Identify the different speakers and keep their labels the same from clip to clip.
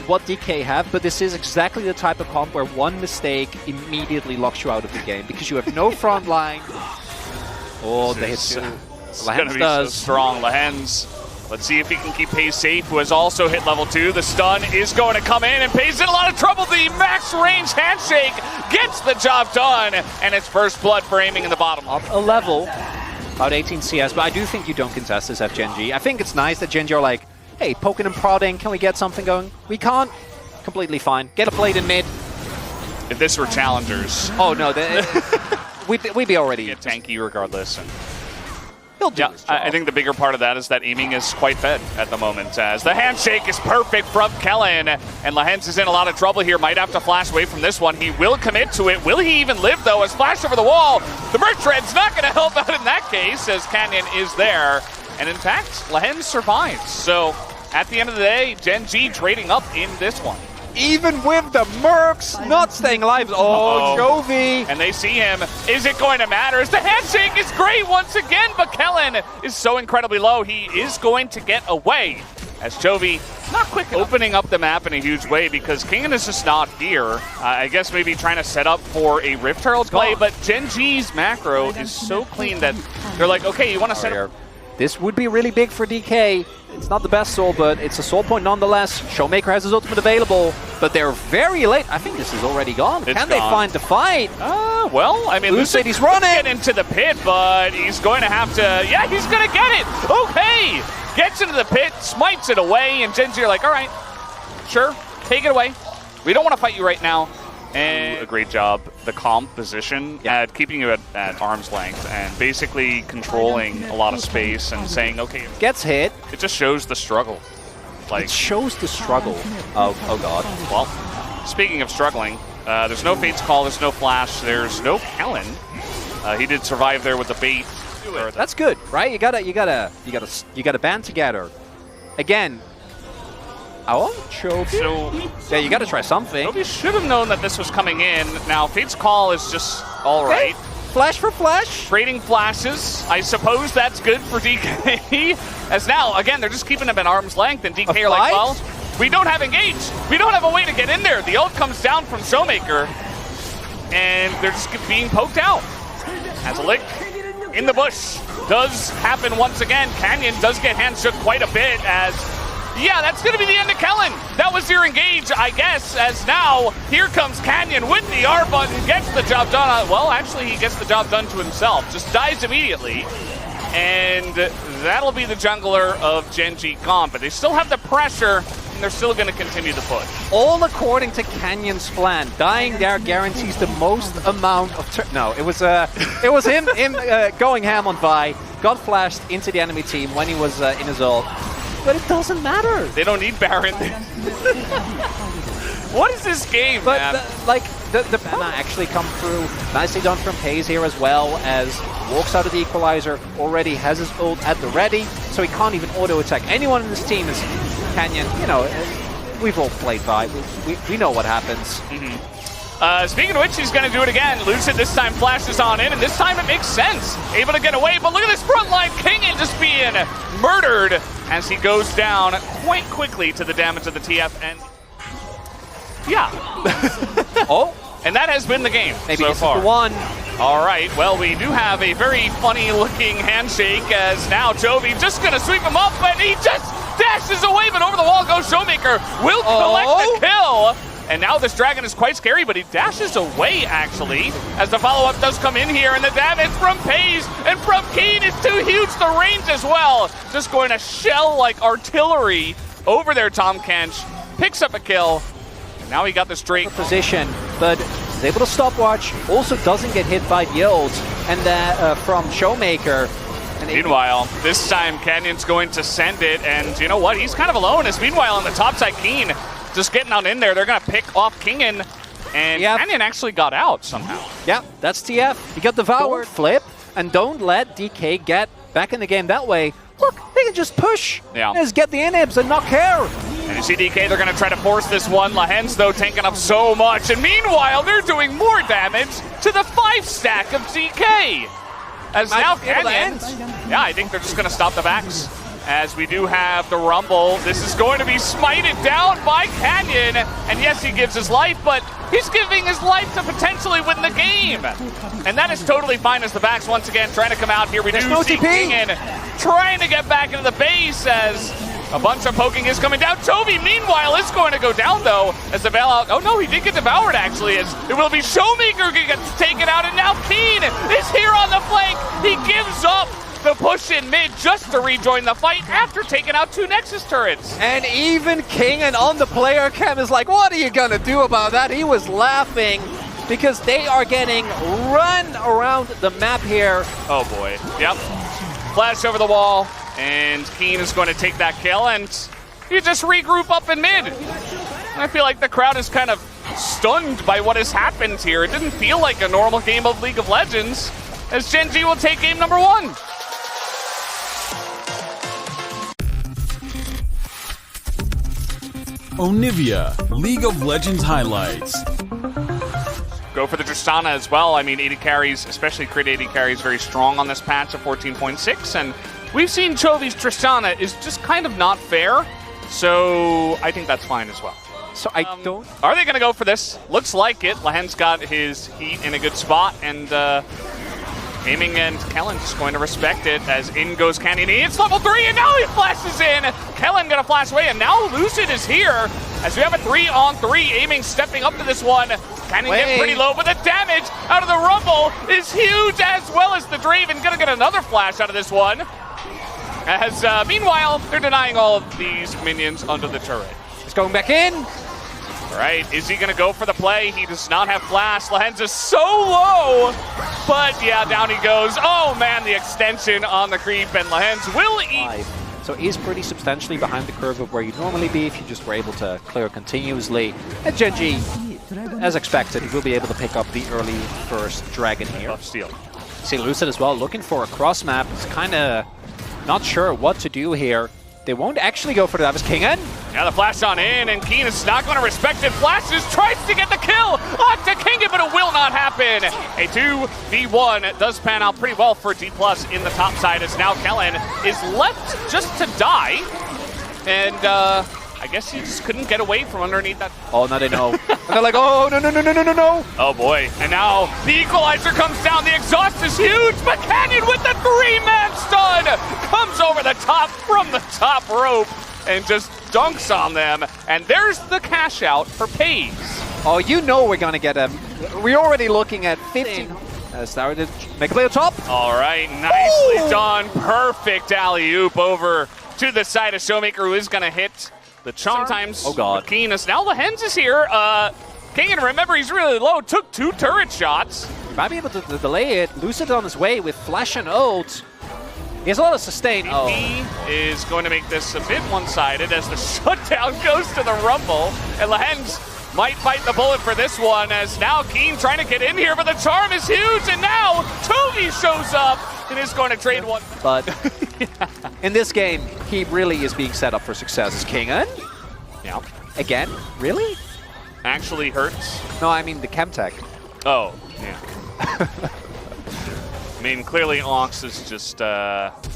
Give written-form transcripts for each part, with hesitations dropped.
Speaker 1: what DK have, but this is exactly the type of comp where one mistake immediately locks you out of the game because you have no front line. Oh, they hit two.
Speaker 2: It's going to be so strong. Lehens, let's see if he can keep Paze safe, who has also hit level 2. The stun is going to come in, and Paze in a lot of trouble. The max range handshake gets the job done, and it's first blood for aiming in the bottom.
Speaker 1: Up a level, about 18 CS, but I do think you don't contest this at GENG. I think it's nice that GENG are like, hey, poking and prodding, can we get something going? We can't. Completely fine. Get a plate in mid.
Speaker 2: If this were challengers.
Speaker 1: Oh, no. We'd be already.
Speaker 2: Get tanky regardless. And
Speaker 1: he'll do his job.
Speaker 2: I think the bigger part of that is that aiming is quite fed at the moment, as the handshake is perfect from Kellen, and Lehens is in a lot of trouble here. Might have to flash away from this one. He will commit to it. Will he even live, though? As flash over the wall, the Mrshin.Esport not going to help out in that case, as Canyon is there. And in fact, Lehens survives. So at the end of the day, GENG trading up in this one.
Speaker 1: Even with the Mercs not staying alive. Oh, Chovy.
Speaker 2: And they see him. Is it going to matter? As the handshake is great once again, but Kellen is so incredibly low. He is going to get away. As Chovy not quick opening up the map in a huge way because Kingen is just not here. I guess maybe trying to set up for a Rift Herald play, but GENG's macro is so clean that they're like, okay, you want to set up.
Speaker 1: This would be really big for DK. It's not the best soul, but it's a soul point nonetheless. Showmaker has his ultimate available, but they're very late. I think this is already gone. Can they find the fight?
Speaker 2: Well, I mean,
Speaker 1: Lucid, he's running.
Speaker 2: Get into the pit, but he's going to have to, yeah, he's going to get it. Okay, gets into the pit, smites it away, and GENG are like, all right, sure, take it away. We don't want to fight you right now. And a great job, the composition at keeping you at arm's length and basically controlling a lot of space and saying, okay,
Speaker 1: gets hit.
Speaker 2: It just shows the struggle. Like,
Speaker 1: it shows the struggle of, oh god.
Speaker 2: Well, speaking of struggling, there's no Fate's Call, there's no Flash, there's no Kellen. He did survive there with the bait.
Speaker 1: That's good, right? You gotta band together. Again. Oh, Chovy. So, yeah, you got to try something.
Speaker 2: Chovy should have known that this was coming in. Now, Fate's Call is just all right.
Speaker 1: Hey, flash for flash.
Speaker 2: Trading flashes. I suppose that's good for DK. As now, again, they're just keeping him at arm's length, and DK are like, well, we don't have engage. We don't have a way to get in there. The ult comes down from Showmaker, and they're just being poked out. Has a lick in the bush. Does happen once again. Canyon does get hand shook quite a bit as... Yeah, that's going to be the end of Kellen. That was your engage, I guess, as now here comes Canyon with the R button, gets the job done. Well, actually, he gets the job done to himself. Just dies immediately. And that'll be the jungler of GENG gone. But they still have the pressure, and they're still going to continue to push.
Speaker 1: All according to Canyon's plan. Dying there guarantees the most amount of... No, it was him going ham on Vi. Got flashed into the enemy team when he was in his ult. But it doesn't matter.
Speaker 2: They don't need Baron. What is this game,
Speaker 1: man? The banner actually come through. Nicely done from Paze here as well, as walks out of the equalizer, already has his ult at the ready, so he can't even auto-attack. Anyone in this team is Canyon. You know, we've all played Vi. We know what happens.
Speaker 2: Speaking of which, he's going to do it again. Lucid this time flashes on in, and this time it makes sense. Able to get away, but look at this front line. Kingen just being murdered as he goes down quite quickly to the damage of the TF. And yeah. And that has been the game so far.
Speaker 1: Maybe the one.
Speaker 2: All right, well, we do have a very funny-looking handshake as now Chovy just going to sweep him up, but he just dashes away, but over the wall goes Showmaker. Will collect the kill. And now this dragon is quite scary, but he dashes away, actually, as the follow-up does come in here, and the damage from Paze and from Keen is too huge. The range as well. Just going to shell like artillery over there, Tom Kench. Picks up a kill. And now he got the straight
Speaker 1: position, but is able to stopwatch. Also doesn't get hit by the ult, and from Showmaker. And
Speaker 2: meanwhile, this time Canyon's going to send it, and you know what? He's kind of alone, as meanwhile on the top side, Keen just getting on in there. They're going to pick off Kingen, and Canyon actually got out somehow.
Speaker 1: Yeah, that's TF. He got devoured. Flip, and don't let DK get back in the game that way. Look, they can just push.
Speaker 2: Yeah.
Speaker 1: Just get the inhibs and not care.
Speaker 2: And you see DK, they're going to try to force this one. Lehens, though, tanking up so much. And meanwhile, they're doing more damage to the 5-stack of DK. As now Canyon, yeah, I think they're just going to stop the backs. as we do have the Rumble. This is going to be smited down by Canyon. And yes, he gives his life, but he's giving his life to potentially win the game. And that is totally fine as the backs once again trying to come out here. We do see Kingen trying to get back into the base as a bunch of poking is coming down. Toby, meanwhile, is going to go down, though, as the bailout. Oh, no, he did get devoured, actually, as it will be Showmaker who gets taken out, and now Keen is here on the flank. He gives up the push in mid just to rejoin the fight after taking out 2 Nexus turrets.
Speaker 1: And even Kingen on the player cam is like, what are you going to do about that? He was laughing because they are getting run around the map here.
Speaker 2: Oh, boy. Yep. Flash over the wall. And Keen is going to take that kill, and you just regroup up in mid. I feel like the crowd is kind of stunned by what has happened here. It didn't feel like a normal game of League of Legends, as GENG will take game number 1.
Speaker 3: Onivia, League of Legends highlights.
Speaker 2: Go for the Tristana as well. I mean, 80 carries, especially crit 80 carries, very strong on this patch of 14.6, and we've seen Chovy's Tristana is just kind of not fair, so I think that's fine as well.
Speaker 1: So I don't...
Speaker 2: Are they going to go for this? Looks like it. Lahen's got his heat in a good spot, and Aiming and Kellen just going to respect it as in goes Canyon. It's level 3, and now he flashes in. Kellen going to flash away, and now Lucid is here as we have a 3-on-3. Aiming stepping up to this one. Canyon getting pretty low, but the damage out of the Rumble is huge, as well as the Draven going to get another flash out of this one. As meanwhile, they're denying all of these minions under the turret.
Speaker 1: He's going back in.
Speaker 2: All right, is he going to go for the play? He does not have flash. Lahen's is so low, but yeah, down he goes. Oh man, the extension on the creep, and Lahen's will eat.
Speaker 1: So he's pretty substantially behind the curve of where you'd normally be if you just were able to clear continuously. And GENG, as expected, he will be able to pick up the early first dragon here.
Speaker 2: Tough steal.
Speaker 1: See Lucid as well, looking for a cross map. He's kind of not sure what to do here. They won't actually go for that. Was Kingen?
Speaker 2: Yeah, the flash on in, and Keen is not going to respect it. Flashes, tries to get the kill onto Kingen, but it will not happen. A 2v1 does pan out pretty well for D+ in the top side, as now Kellen is left just to die. And I guess he just couldn't get away from underneath that.
Speaker 1: Oh, now they know. And they're like, oh, no.
Speaker 2: Oh boy, and now the equalizer comes down. The exhaust is huge, but Canyon with the 3-man stun comes over the top from the top rope and just dunks on them. And there's the cash out for Pays.
Speaker 1: Oh, you know we're going to get him. We're already looking at 15. Started make a play on top.
Speaker 2: All right, nicely done. Perfect alley-oop over to the side of Showmaker, who is going to hit the charm. Sometimes
Speaker 1: oh god,
Speaker 2: Keenus. Now the Hens is here. Kingen, remember, he's really low. Took 2 turret shots.
Speaker 1: Might be able to delay it. Lucid on his way with flash and ult. He has a lot of sustain.
Speaker 2: He is going to make this a bit one-sided as the shutdown goes to the Rumble. And Lahens might bite the bullet for this one, as now Keen trying to get in here, but the charm is huge, and now Toby shows up and is going to trade one.
Speaker 1: But in this game, he really is being set up for success. Kingen?
Speaker 2: Yeah.
Speaker 1: Again? Really?
Speaker 2: Actually hurts.
Speaker 1: No, I mean the Chemtech.
Speaker 2: Oh, yeah. I mean, clearly Ox is just,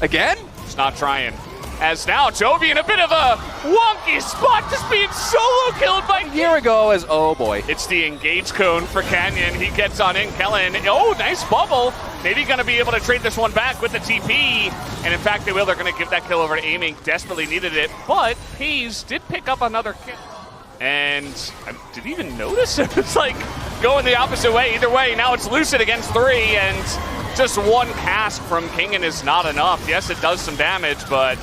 Speaker 1: again?
Speaker 2: Just not trying. As now Jovi in a bit of a wonky spot, just being solo killed by...
Speaker 1: A year ago as, oh boy.
Speaker 2: It's the engage cone for Canyon. He gets on in. Kellen, oh, nice bubble. Maybe going to be able to trade this one back with the TP. And in fact, they will. They're going to give that kill over to Aiming. Desperately needed it. But Hayes did pick up another kill. And did he even notice? It was like going the opposite way. Either way, now it's Lucid against 3, and just one cast from Kingen is not enough. Yes, it does some damage, but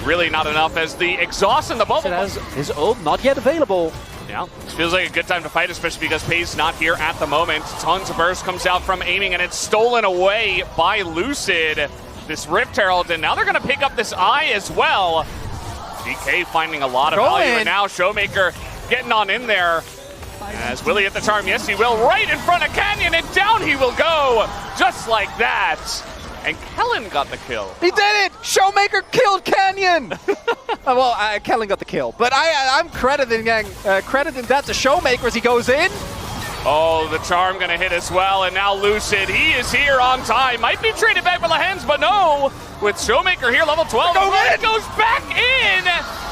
Speaker 2: really not enough as the exhaust and the bubble.
Speaker 1: Has his ult not yet available.
Speaker 2: Yeah, it feels like a good time to fight, especially because Pay's not here at the moment. Tons of burst comes out from Aiming, and it's stolen away by Lucid. This Rift Herald, and now they're going to pick up this Eye as well. DK finding a lot of value, and now Showmaker getting on in there. As will he hit the charm? Yes, he will. Right in front of Canyon, and down he will go. Just like that. And Kellen got the kill.
Speaker 1: He did it! Showmaker killed Canyon! Well, Kellen got the kill. But I'm crediting that to Showmaker as he goes in.
Speaker 2: Oh, the charm gonna hit as well, and now Lucid, he is here on time. Might be traded back by Lehens, but no. With Showmaker here, level 12, it goes back in!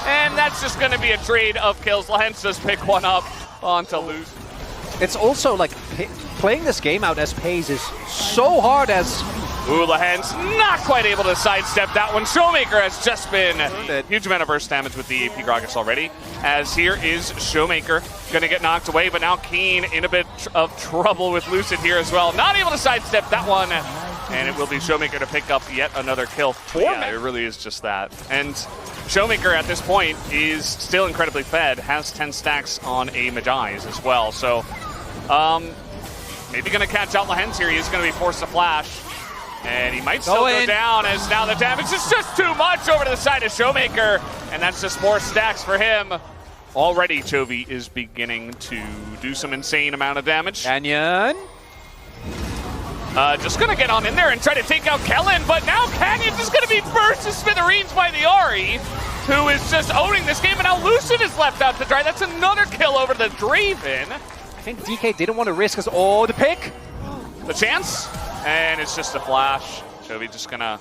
Speaker 2: And that's just gonna be a trade of kills. Lehens just pick one up onto Lucid.
Speaker 1: It's also like playing this game out as Pays is so hard as...
Speaker 2: Ooh, Lehens not quite able to sidestep that one. Showmaker has just been a huge amount of burst damage with the AP Gragas already. As here is Showmaker gonna get knocked away, but now Keen in a bit of trouble with Lucid here as well. Not able to sidestep that one, and it will be Showmaker to pick up yet another kill. Yeah, it really is just that. And Showmaker at this point is still incredibly fed, has 10 stacks on a Medai's as well. So, maybe gonna catch out Lehens here. He's gonna be forced to flash. And he might still go down, as now the damage is just too much over to the side of Showmaker. And that's just more stacks for him. Already, Chovy is beginning to do some insane amount of damage.
Speaker 1: Canyon.
Speaker 2: Just gonna get on in there and try to take out Kellen, but now Canyon is gonna be burst to smithereens by the Ahri, who is just owning this game, and now Lucid is left out to dry. That's another kill over the Draven.
Speaker 1: I think DK didn't want to risk us. Oh, the pick.
Speaker 2: The chance. And it's just a flash. Chovy just gonna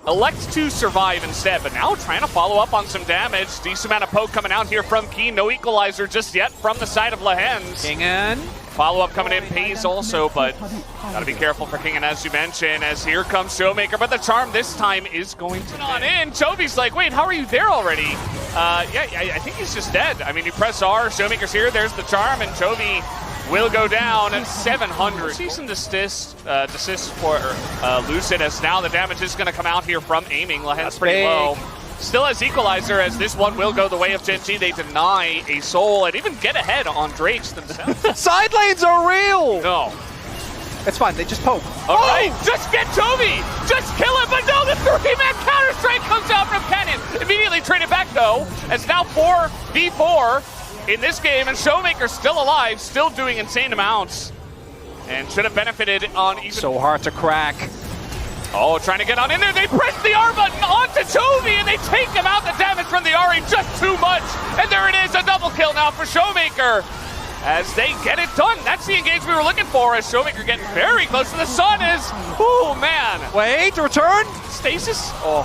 Speaker 2: elect to survive instead, but now trying to follow up on some damage. Decent amount of poke coming out here from Keen. No equalizer just yet from the side of Lehens.
Speaker 1: Kingen.
Speaker 2: Follow-up coming in, Pays also, but gotta be careful for Kingen, as you mentioned, as here comes Showmaker, but the charm this time is going to on in. Chovy's like, wait, how are you there already? Yeah, I think he's just dead. I mean, you press R, Showmaker's here, there's the charm, and Chovy will go down at 700. Cease and desist for Lucid, as now the damage is going to come out here from aiming. Lehens pretty low. Still has equalizer, as this one will go the way of GENG. They deny a soul and even get ahead on Drakes themselves.
Speaker 1: Side lanes are real!
Speaker 2: No.
Speaker 1: It's fine, they just poke.
Speaker 2: All right, just get Chovy! Just kill him, but no, the 3-man Counter-Strike comes out from Canyon. Immediately traded back though, as now 4v4 in this game, and Showmaker still alive, still doing insane amounts. And should have benefited on even...
Speaker 1: So hard to crack.
Speaker 2: Oh, trying to get on in there. They press the R button onto Chovy, and they take him out. The damage from the Ahri just too much. And there it is, a double kill now for Showmaker, as they get it done. That's the engage we were looking for, as Showmaker getting very close to the sun is... Oh, man.
Speaker 1: Wait, return.
Speaker 2: Stasis? Oh.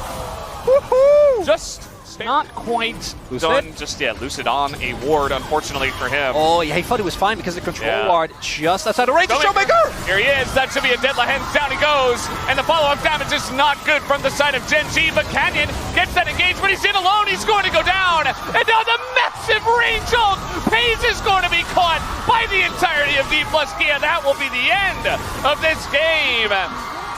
Speaker 1: Woohoo!
Speaker 2: Just not quite done just yet. Lucid on a ward, unfortunately for him.
Speaker 1: Oh, yeah, he thought he was fine because the control ward just outside the range of Showmaker!
Speaker 2: Here he is. That should be a dead Lehens. Down he goes. And the follow-up damage is not good from the side of GENG, but Canyon gets that engagement. He's in alone. He's going to go down. And now the massive range ult. Pays is going to be caught by the entirety of D+Kia. That will be the end of this game.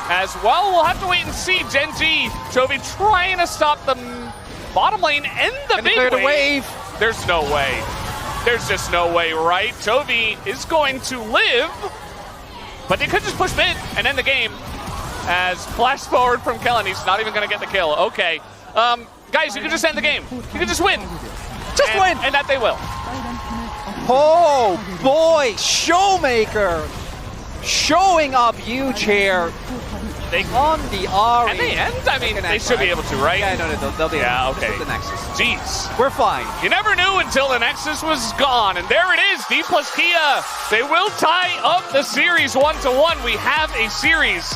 Speaker 2: As well, we'll have to wait and see. GENG, Chovy trying to stop the bottom lane and the big wave. There's no way. There's just no way, right? Chovy is going to live, but they could just push mid and end the game. As flash forward from Kellen, he's not even going to get the kill. Okay. Guys, you can just end the game. You can just win.
Speaker 1: Just win!
Speaker 2: And that they will.
Speaker 1: Oh, boy. Showmaker showing up huge here. On the Ahri.
Speaker 2: And they end? I mean, they should be able to, right?
Speaker 1: Yeah, no, they'll be able to.
Speaker 2: Yeah, okay.
Speaker 1: The Nexus.
Speaker 2: Jeez.
Speaker 1: We're fine.
Speaker 2: You never knew until the Nexus was gone. And there it is, D+Kia. They will tie up the series 1-1. We have a series